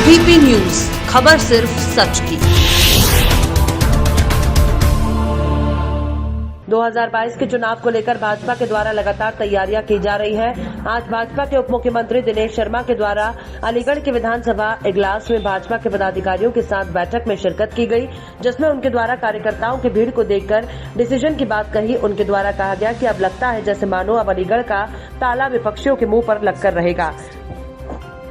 ABP news, खबर सिर्फ सच की। 2022 के चुनाव को लेकर भाजपा के द्वारा लगातार तैयारियां की जा रही हैं। आज भाजपा के उप मुख्यमंत्री दिनेश शर्मा के द्वारा अलीगढ़ के विधानसभा इजलास में भाजपा के पदाधिकारियों के साथ बैठक में शिरकत की गई, जिसमें उनके द्वारा कार्यकर्ताओं की भीड़ को देखकर डिसीजन की बात कही। उनके द्वारा कहा गया कि अब लगता है जैसे मानो अब अलीगढ़ का ताला विपक्षियों के मुंह पर लगकर रहेगा।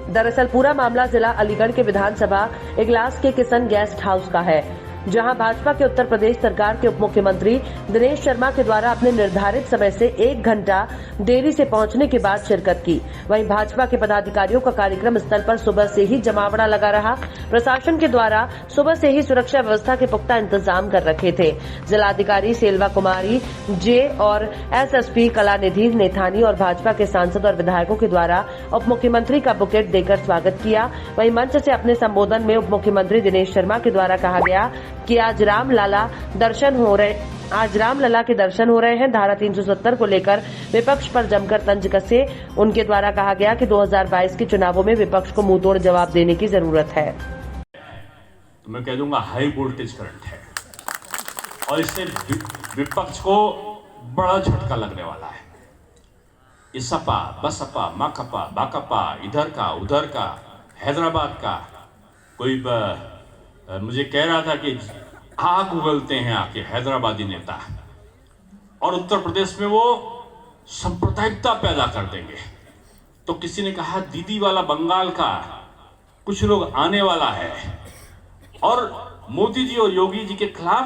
दरअसल पूरा मामला जिला अलीगढ़ के विधानसभा इजलास के किशन गेस्ट हाउस का है, जहां भाजपा के उत्तर प्रदेश सरकार के उप मुख्यमंत्री दिनेश शर्मा के द्वारा अपने निर्धारित समय से 1 घंटा देरी से पहुंचने के बाद शिरकत की। वहीं भाजपा के पदाधिकारियों का कार्यक्रम स्थल पर सुबह से ही जमावड़ा लगा रहा। प्रशासन के द्वारा सुबह से ही सुरक्षा व्यवस्था के पुख्ता इंतजाम कर रखे थे। जिलाधिकारी सेल्वा कुमारी जे और एसएसपी कलानिधि नेथानी और भाजपा के सांसद और विधायकों के द्वारा उप मुख्यमंत्री का बुकेट देकर स्वागत किया। वहीं मंच से अपने संबोधन में उप मुख्यमंत्री दिनेश शर्मा के द्वारा कहा गया कि आज रामलला के दर्शन हो रहे हैं। धारा 370 को लेकर विपक्ष पर जमकर तंज कसे। उनके द्वारा कहा गया कि 2022 के चुनावों में विपक्ष को मुंहतोड़ जवाब देने की जरूरत है। तो मैं कह दूंगा हाई वोल्टेज करंट है और इससे विपक्ष को बड़ा झटका लगने वाला है। ये सपा, बसपा, माकपा, बाकपा, इधर का उधर का, हैदराबाद का कोई मुझे कह रहा था कि आग उगलते हैं आके हैदराबादी नेता, और उत्तर प्रदेश में वो सांप्रदायिकता पैदा कर देंगे। तो किसी ने कहा दीदी वाला बंगाल का कुछ लोग आने वाला है और मोदी जी और योगी जी के खिलाफ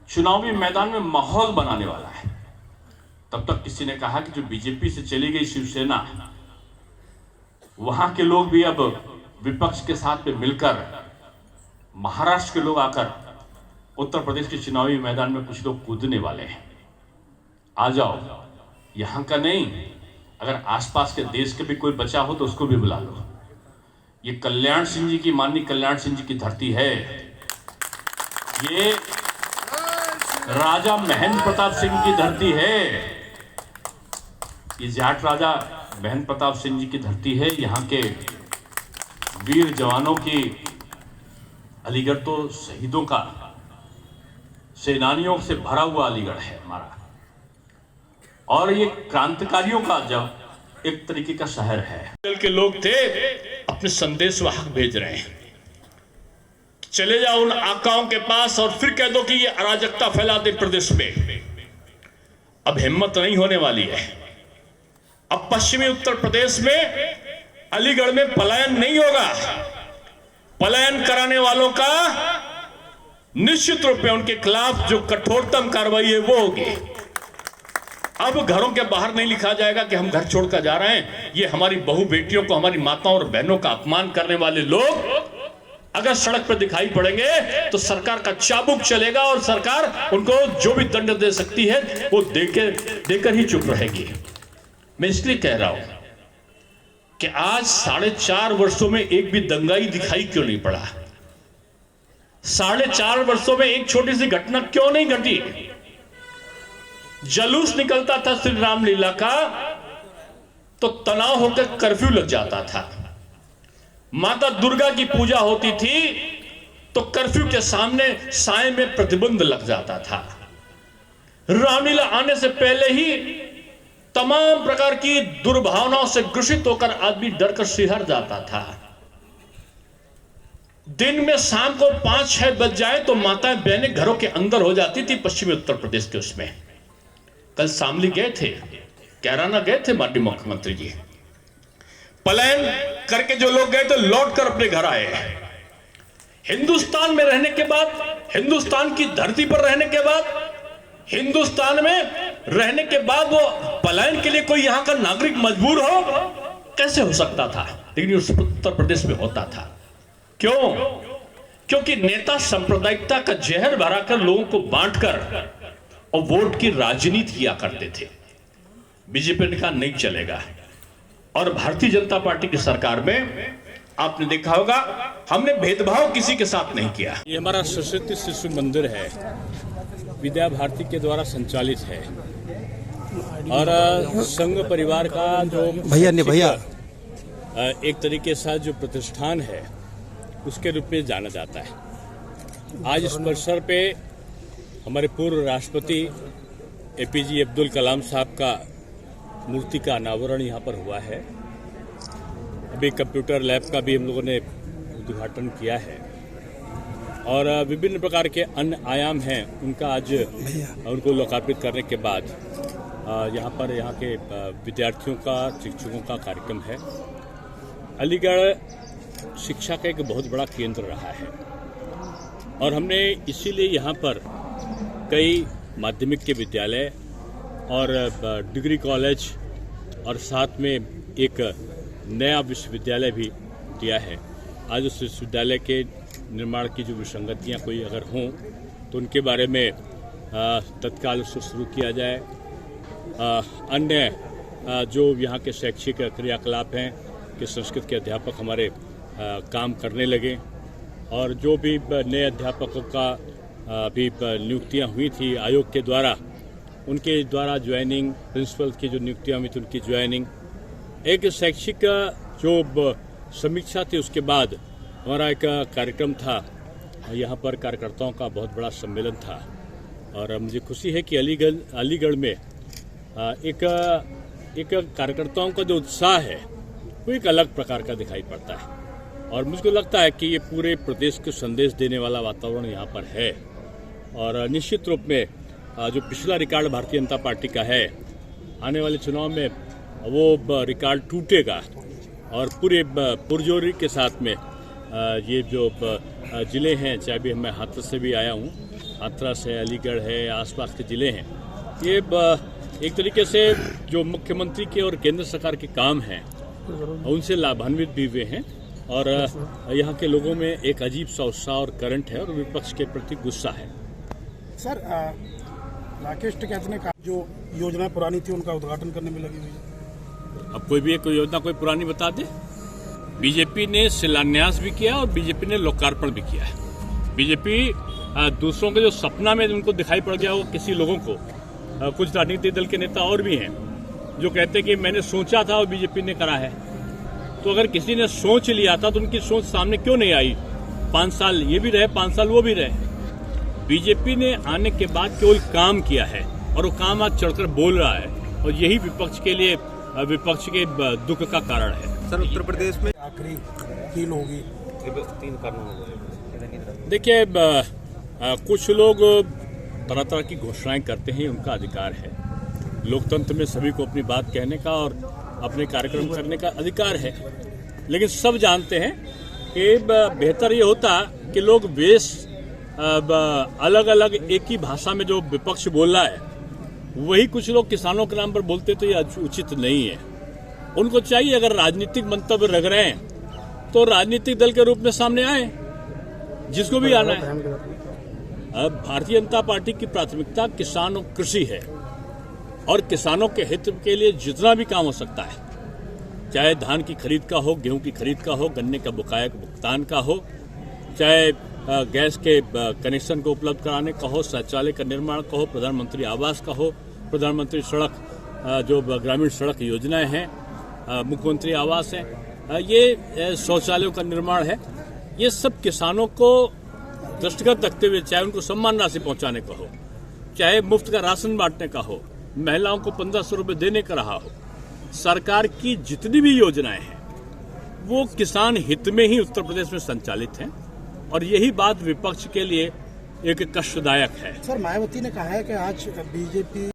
चुनावी मैदान में माहौल बनाने वाला है। तब तक किसी ने कहा कि जो बीजेपी से चली गई शिवसेना, वहां के लोग भी अब विपक्ष के साथ में मिलकर, महाराष्ट्र के लोग आकर उत्तर प्रदेश के चुनावी मैदान में कुछ लोग कूदने वाले हैं। आ जाओ, यहां का नहीं, अगर आसपास के देश के भी कोई बचा हो तो उसको भी बुला लो। ये कल्याण सिंह जी की, माननीय कल्याण सिंह जी की धरती है। ये राजा महेंद्र प्रताप सिंह की धरती है। ये जाट राजा महेंद्र प्रताप सिंह जी की धरती है। यहाँ के वीर जवानों की, अलीगढ़ तो शहीदों का, सेनानियों से भरा हुआ अलीगढ़ है हमारा, और ये क्रांतिकारियों का जब एक तरीके का शहर है। के लोग थे अपने संदेश वाहक भेज रहे हैं, चले जाओ उन आकाओं के पास और फिर कह दो कि ये अराजकता फैला दे प्रदेश में। अब हिम्मत नहीं होने वाली है। अब पश्चिमी उत्तर प्रदेश में अलीगढ़ में पलायन नहीं होगा। पलायन कराने वालों का निश्चित रूप में उनके खिलाफ जो कठोरतम कार्रवाई है वो होगी। अब घरों के बाहर नहीं लिखा जाएगा कि हम घर छोड़कर जा रहे हैं। ये हमारी बहू बेटियों को, हमारी माताओं और बहनों का अपमान करने वाले लोग अगर सड़क पर दिखाई पड़ेंगे तो सरकार का चाबुक चलेगा और सरकार उनको जो भी दंड दे सकती है वो देकर ही चुप रहेगी। मैं इसलिए कह रहा हूं कि आज 4.5 वर्षों में एक भी दंगाई दिखाई क्यों नहीं पड़ा? 4.5 वर्षों में एक छोटी सी घटना क्यों नहीं घटी? जलूस निकलता था श्री रामलीला का तो तनाव होकर कर्फ्यू लग जाता था। माता दुर्गा की पूजा होती थी तो कर्फ्यू के सामने साए में प्रतिबंध लग जाता था। रामलीला आने से पहले ही तमाम प्रकार की दुर्भावनाओं से ग्रसित होकर आदमी डरकर सिहर जाता था। दिन में शाम को 5-6 बज जाए तो माताएं बहनें घरों के अंदर हो जाती थी पश्चिमी उत्तर प्रदेश के उसमें। कल शामली गए थे, कैराना गए थे माननीय मुख्यमंत्री जी। पलायन करके जो लोग गए थे लौट कर अपने घर आए। हिंदुस्तान में रहने के बाद, हिंदुस्तान की धरती पर रहने के बाद, हिंदुस्तान में रहने के बाद वो पलायन के लिए कोई यहां का नागरिक मजबूर हो, कैसे हो सकता था? लेकिन उत्तर प्रदेश में होता था। क्यों? क्योंकि नेता सांप्रदायिकता का जहर भराकर लोगों को बांटकर और वोट की राजनीति किया करते थे। बीजेपी ने कहा नहीं चलेगा, और भारतीय जनता पार्टी की सरकार में आपने देखा होगा हमने भेदभाव किसी के साथ नहीं किया। ये हमारा सरस्वती शिशु मंदिर है, विद्या भारती के द्वारा संचालित है, और संघ परिवार का जो भैया एक तरीके से जो प्रतिष्ठान है उसके रूप में जाना जाता है। आज इस अवसर पे हमारे पूर्व राष्ट्रपति एपीजे अब्दुल कलाम साहब का मूर्ति का अनावरण यहाँ पर हुआ है। अभी कंप्यूटर लैब का भी हम लोगों ने उद्घाटन किया है और विभिन्न प्रकार के अन्य आयाम हैं उनका आज उनको लोकार्पित करने के बाद यहाँ के विद्यार्थियों का, शिक्षकों का कार्यक्रम है। अलीगढ़ शिक्षा का एक बहुत बड़ा केंद्र रहा है और हमने इसीलिए यहाँ पर कई माध्यमिक के विद्यालय और डिग्री कॉलेज और साथ में एक नया विश्वविद्यालय भी दिया है। आज उस विश्वविद्यालय के निर्माण की जो विसंगतियाँ कोई अगर हों तो उनके बारे में तत्काल उसको शुरू किया जाए। अन्य जो यहाँ के शैक्षिक क्रियाकलाप हैं कि संस्कृत के अध्यापक हमारे काम करने लगे और जो भी नए अध्यापकों का भी नियुक्तियाँ हुई थी आयोग के द्वारा, उनके द्वारा ज्वाइनिंग, प्रिंसिपल की जो नियुक्तियाँ हुई थी उनकी ज्वाइनिंग, एक शैक्षिक जो समीक्षा थी, उसके बाद हमारा एक कार्यक्रम था। यहाँ पर कार्यकर्ताओं का बहुत बड़ा सम्मेलन था और मुझे खुशी है कि अलीगढ़ में एक कार्यकर्ताओं का जो उत्साह है वो एक अलग प्रकार का दिखाई पड़ता है और मुझको लगता है कि ये पूरे प्रदेश को संदेश देने वाला वातावरण यहाँ पर है और निश्चित रूप में जो पिछला रिकॉर्ड भारतीय जनता पार्टी का है, आने वाले चुनाव में वो रिकॉर्ड टूटेगा और पूरे पुरजोरी के साथ में ये जो ज़िले हैं, चाहे भी मैं हाथरस से भी आया हूँ, हाथरस है, अलीगढ़ है, आसपास के ज़िले हैं, ये एक तरीके से जो मुख्यमंत्री के और केंद्र सरकार के काम हैं उनसे लाभान्वित भी हुए हैं और यहाँ के लोगों में एक अजीब सा उत्साह और करंट है और विपक्ष के प्रति गुस्सा है। सर, राकेश टिकैत ने कहा जो योजना पुरानी थी उनका उद्घाटन करने में लगी हुई है। अब कोई भी एक योजना कोई पुरानी बता दे। बीजेपी ने शिलान्यास भी किया और बीजेपी ने लोकार्पण भी किया है। बीजेपी दूसरों के जो सपना में उनको दिखाई पड़ गया वो किसी लोगों को, कुछ राजनीतिक दल के नेता और भी हैं जो कहते हैं कि मैंने सोचा था और बीजेपी ने करा है। तो अगर किसी ने सोच लिया था तो उनकी सोच सामने क्यों नहीं आई? 5 साल ये भी रहे, 5 साल वो भी रहे। बीजेपी ने आने के बाद केवल काम किया है और वो काम आज चढ़कर बोल रहा है और यही विपक्ष के लिए विपक्ष के दुख का कारण है। सर, उत्तर प्रदेश में आखिरी कील होगी। 3 कानून देखिए, कुछ लोग तरह तरह की घोषणाएं करते हैं, उनका अधिकार है। लोकतंत्र में सभी को अपनी बात कहने का और अपने कार्यक्रम करने का अधिकार है, लेकिन सब जानते हैं कि बेहतर ये होता कि लोग अलग अलग एक ही भाषा में जो विपक्ष बोल रहा है वही कुछ लोग किसानों के नाम पर बोलते तो ये उचित नहीं है। उनको चाहिए अगर राजनीतिक मंतव्य रख रहे हैं तो राजनीतिक दल के रूप में सामने आए, जिसको भी आना है। अब भारतीय जनता पार्टी की प्राथमिकता किसान और कृषि है और किसानों के हित के लिए जितना भी काम हो सकता है, चाहे धान की खरीद का हो, गेहूं की खरीद का हो, गन्ने का बकाया भुगतान का हो, चाहे गैस के कनेक्शन को उपलब्ध कराने का हो, शौचालय का निर्माण का हो, प्रधानमंत्री आवास का हो, प्रधानमंत्री सड़क जो ग्रामीण सड़क योजनाएं हैं, मुख्यमंत्री आवास है, ये शौचालयों का निर्माण है, ये सब किसानों को दृष्टिगत रखते हुए, चाहे उनको सम्मान राशि पहुंचाने का हो, चाहे मुफ्त का राशन बांटने का हो, महिलाओं को 1500 रुपये देने का रहा हो, सरकार की जितनी भी योजनाएं हैं वो किसान हित में ही उत्तर प्रदेश में संचालित हैं और यही बात विपक्ष के लिए एक कष्टदायक है। सर, मायावती ने कहा है कि आज बीजेपी